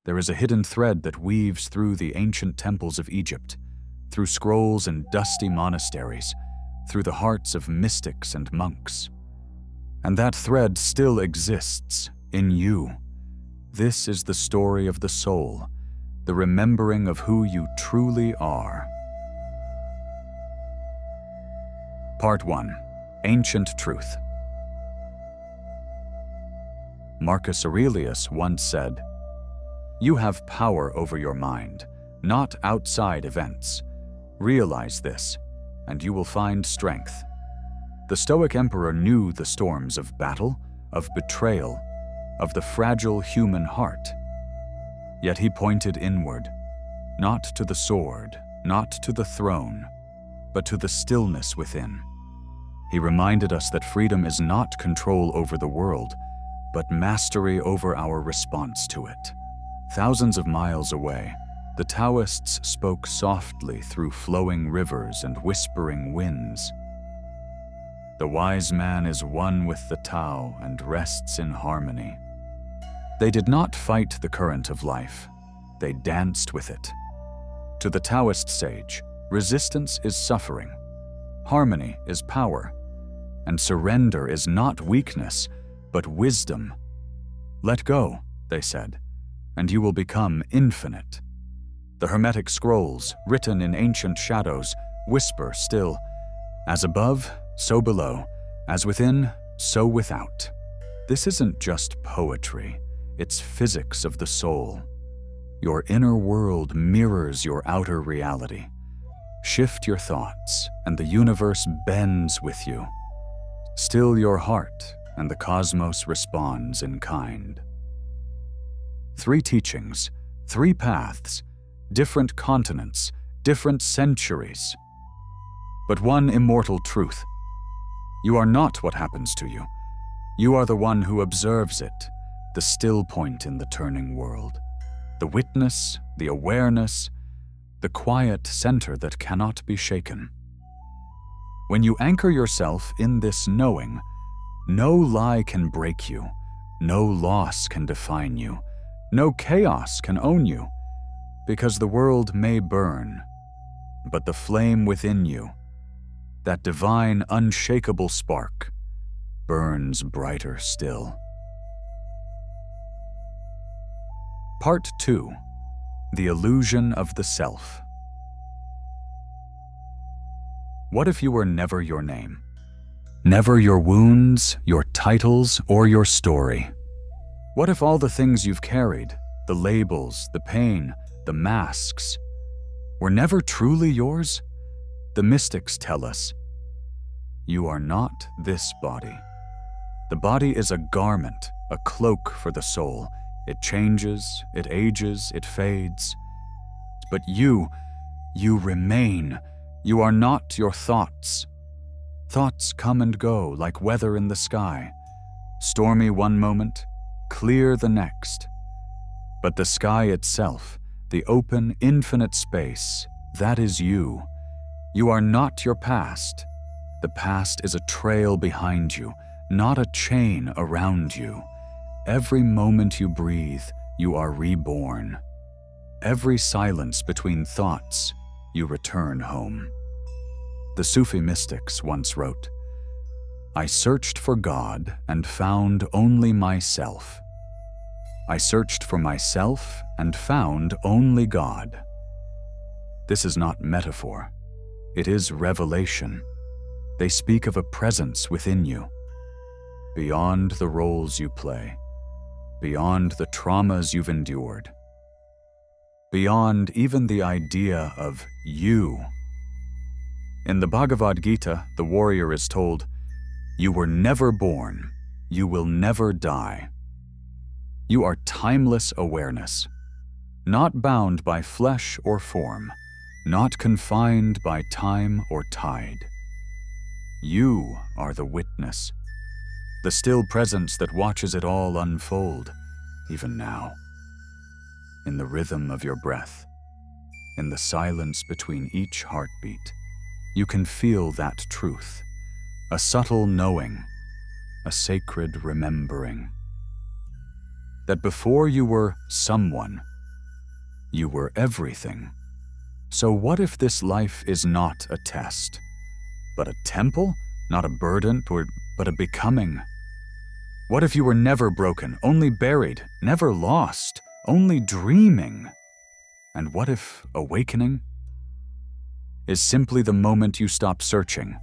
There is a hidden thread that weaves through the ancient temples of Egypt, through scrolls and dusty monasteries, through the hearts of mystics and monks. And that thread still exists in you. This is the story of the soul, the remembering of who you truly are. Part 1. Ancient Truth. Marcus Aurelius once said, "You have power over your mind, not outside events. Realize this, and you will find strength." The Stoic emperor knew the storms of battle, of betrayal, of the fragile human heart. Yet he pointed inward, not to the sword, not to the throne, but to the stillness within. He reminded us that freedom is not control over the world, but mastery over our response to it. Thousands of miles away, the Taoists spoke softly through flowing rivers and whispering winds. The wise man is one with the Tao and rests in harmony. They did not fight the current of life, they danced with it. To the Taoist sage, resistance is suffering, harmony is power, and surrender is not weakness, but wisdom. Let go, they said, and you will become infinite. The Hermetic scrolls, written in ancient shadows, whisper still, as above, so below, as within, so without. This isn't just poetry, it's physics of the soul. Your inner world mirrors your outer reality. Shift your thoughts, and the universe bends with you. Still your heart, and the cosmos responds in kind. 3 teachings, 3 paths, different continents, different centuries. But one immortal truth. You are not what happens to you. You are the one who observes it, the still point in the turning world, the witness, the awareness, the quiet center that cannot be shaken. When you anchor yourself in this knowing, no lie can break you, no loss can define you, no chaos can own you, because the world may burn, but the flame within you, that divine, unshakable spark, burns brighter still. Part 2. The Illusion of the Self. What if you were never your name? Never your wounds, your titles, or your story? What if all the things you've carried, the labels, the pain, the masks, were never truly yours? The mystics tell us, you are not this body. The body is a garment, a cloak for the soul. It changes, it ages, it fades. But you remain. You are not your thoughts. Thoughts come and go like weather in the sky. Stormy one moment, clear the next. But the sky itself, the open, infinite space, that is you. You are not your past. The past is a trail behind you, not a chain around you. Every moment you breathe, you are reborn. Every silence between thoughts, you return home. The Sufi mystics once wrote, "I searched for God and found only myself. I searched for myself and found only God." This is not metaphor. It is revelation. They speak of a presence within you, beyond the roles you play, beyond the traumas you've endured, beyond even the idea of you. In the Bhagavad Gita, the warrior is told, "You were never born, you will never die." You are timeless awareness, not bound by flesh or form, not confined by time or tide. You are the witness, the still presence that watches it all unfold, even now. In the rhythm of your breath, in the silence between each heartbeat, you can feel that truth, a subtle knowing, a sacred remembering. That before you were someone, You were everything. So what if this life is not a test, but a temple, not a burden, but a becoming? What if you were never broken, only buried, never lost, only dreaming? And what if awakening is simply the moment you stop searching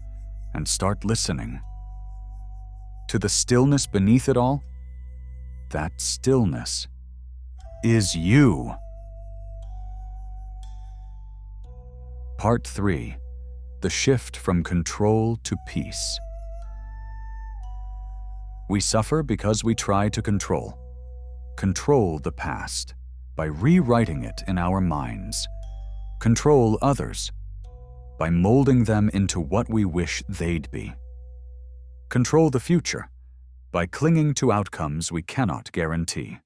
and start listening to the stillness beneath it all? That stillness is you. Part 3. The shift from control to peace. We suffer because we try to control the past by rewriting it in our minds, control others by molding them into what we wish they'd be, control the future by clinging to outcomes we cannot guarantee.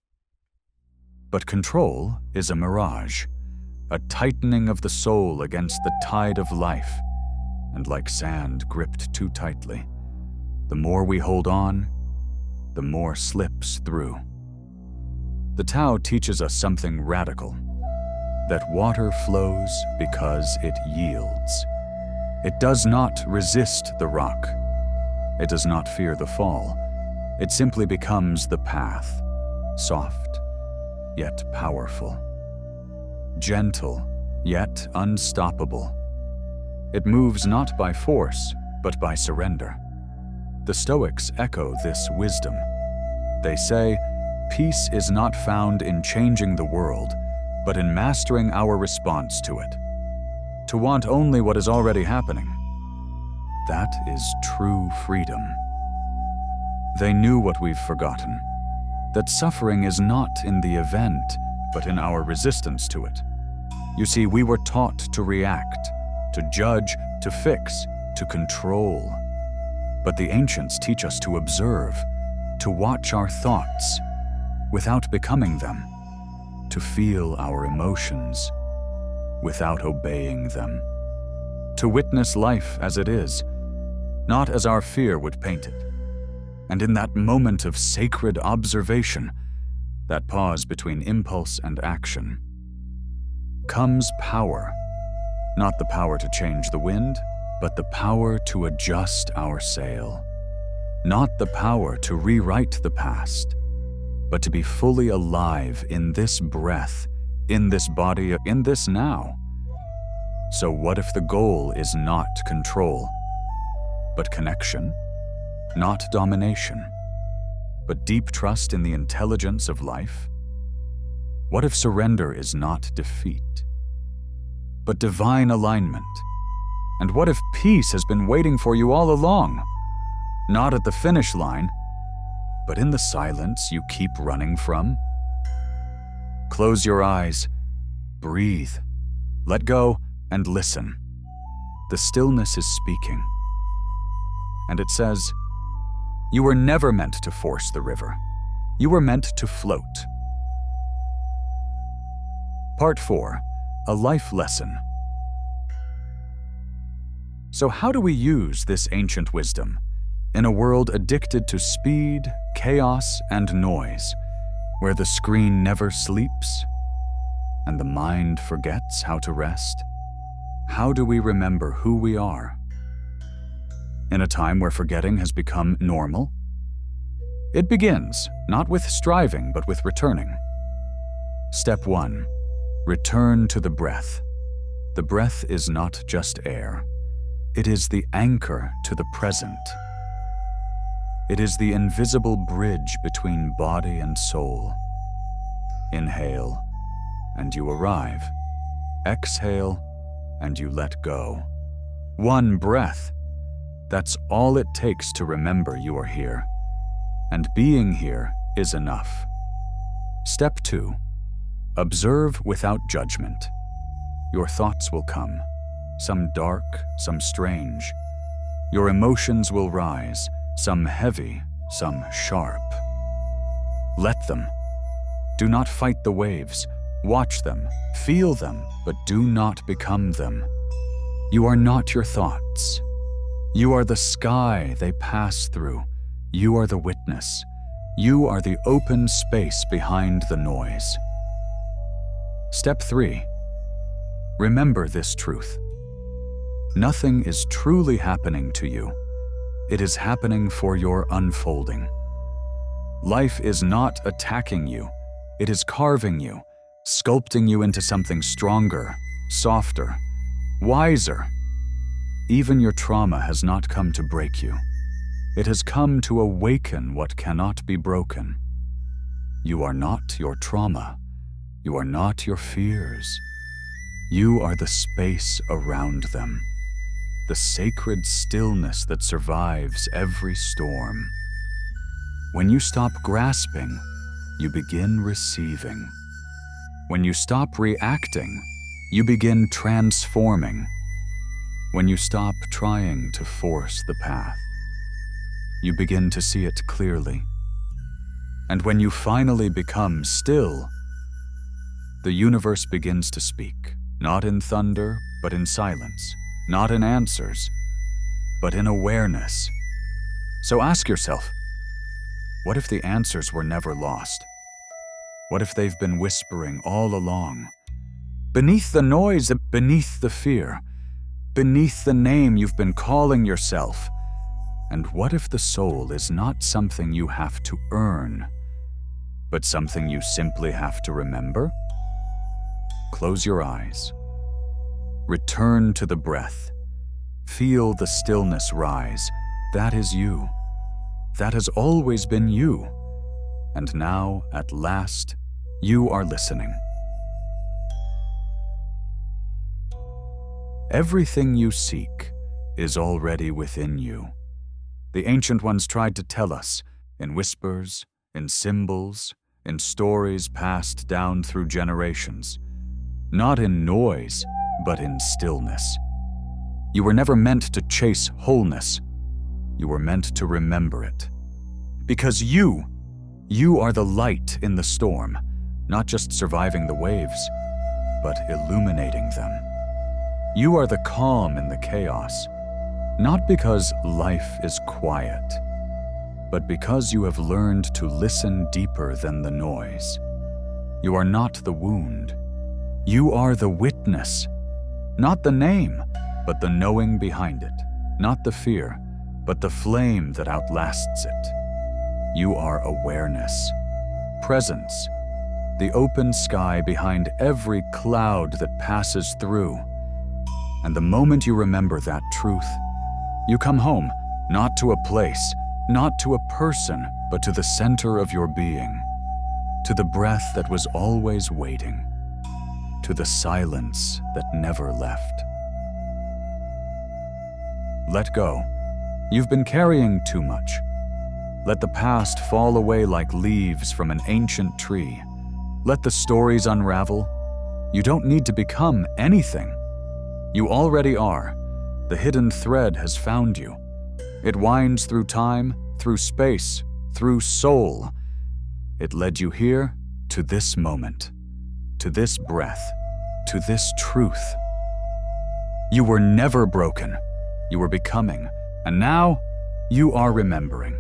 But control is a mirage, a tightening of the soul against the tide of life, and like sand gripped too tightly, the more we hold on, the more slips through. The Tao teaches us something radical, that water flows because it yields. It does not resist the rock. It does not fear the fall. It simply becomes the path, soft, yet powerful. Gentle, yet unstoppable. It moves not by force, but by surrender. The Stoics echo this wisdom. They say, peace is not found in changing the world, but in mastering our response to it. To want only what is already happening, that is true freedom. They knew what we've forgotten, that suffering is not in the event, but in our resistance to it. You see, we were taught to react, to judge, to fix, to control. But the ancients teach us to observe, to watch our thoughts without becoming them, to feel our emotions without obeying them, to witness life as it is, not as our fear would paint it. And in that moment of sacred observation, that pause between impulse and action, comes power, not the power to change the wind, but the power to adjust our sail, not the power to rewrite the past, but to be fully alive in this breath, in this body, in this now. So what if the goal is not control, but connection? Not domination, but deep trust in the intelligence of life? What if surrender is not defeat, but divine alignment? And what if peace has been waiting for you all along, not at the finish line, but in the silence you keep running from? Close your eyes, breathe, let go, and listen. The stillness is speaking. And it says, you were never meant to force the river. You were meant to float. Part 4. A life lesson. So how do we use this ancient wisdom in a world addicted to speed, chaos, and noise, where the screen never sleeps and the mind forgets how to rest? How do we remember who we are in a time where forgetting has become normal? It begins not with striving, but with returning. Step 1. Return to the breath. The breath is not just air. It is the anchor to the present. It is the invisible bridge between body and soul. Inhale, and you arrive. Exhale, and you let go. One breath. That's all it takes to remember you are here. And being here is enough. Step 2. Observe without judgment. Your thoughts will come, some dark, some strange. Your emotions will rise, some heavy, some sharp. Let them. Do not fight the waves. Watch them, feel them, but do not become them. You are not your thoughts. You are the sky they pass through. You are the witness. You are the open space behind the noise. Step 3. Remember this truth. Nothing is truly happening to you. It is happening for your unfolding. Life is not attacking you. It is carving you, sculpting you into something stronger, softer, wiser. Even your trauma has not come to break you. It has come to awaken what cannot be broken. You are not your trauma. You are not your fears. You are the space around them, the sacred stillness that survives every storm. When you stop grasping, you begin receiving. When you stop reacting, you begin transforming. When you stop trying to force the path, you begin to see it clearly. And when you finally become still, the universe begins to speak, not in thunder, but in silence, not in answers, but in awareness. So ask yourself, what if the answers were never lost? What if they've been whispering all along? Beneath the noise, beneath the fear, beneath the name you've been calling yourself. And what if the soul is not something you have to earn, but something you simply have to remember? Close your eyes. Return to the breath. Feel the stillness rise. That is you. That has always been you. And now, at last, you are listening. Everything you seek is already within you. The ancient ones tried to tell us, in whispers, in symbols, in stories passed down through generations. Not in noise, but in stillness. You were never meant to chase wholeness. You were meant to remember it. Because you are the light in the storm, not just surviving the waves, but illuminating them. You are the calm in the chaos, not because life is quiet, but because you have learned to listen deeper than the noise. You are not the wound. You are the witness. Not the name, but the knowing behind it. Not the fear, but the flame that outlasts it. You are awareness, presence, the open sky behind every cloud that passes through. And the moment you remember that truth, you come home, not to a place, not to a person, but to the center of your being, to the breath that was always waiting, to the silence that never left. Let go. You've been carrying too much. Let the past fall away like leaves from an ancient tree. Let the stories unravel. You don't need to become anything. You already are. The hidden thread has found you. It winds through time, through space, through soul. It led you here to this moment, to this breath, to this truth. You were never broken. You were becoming, and now you are remembering.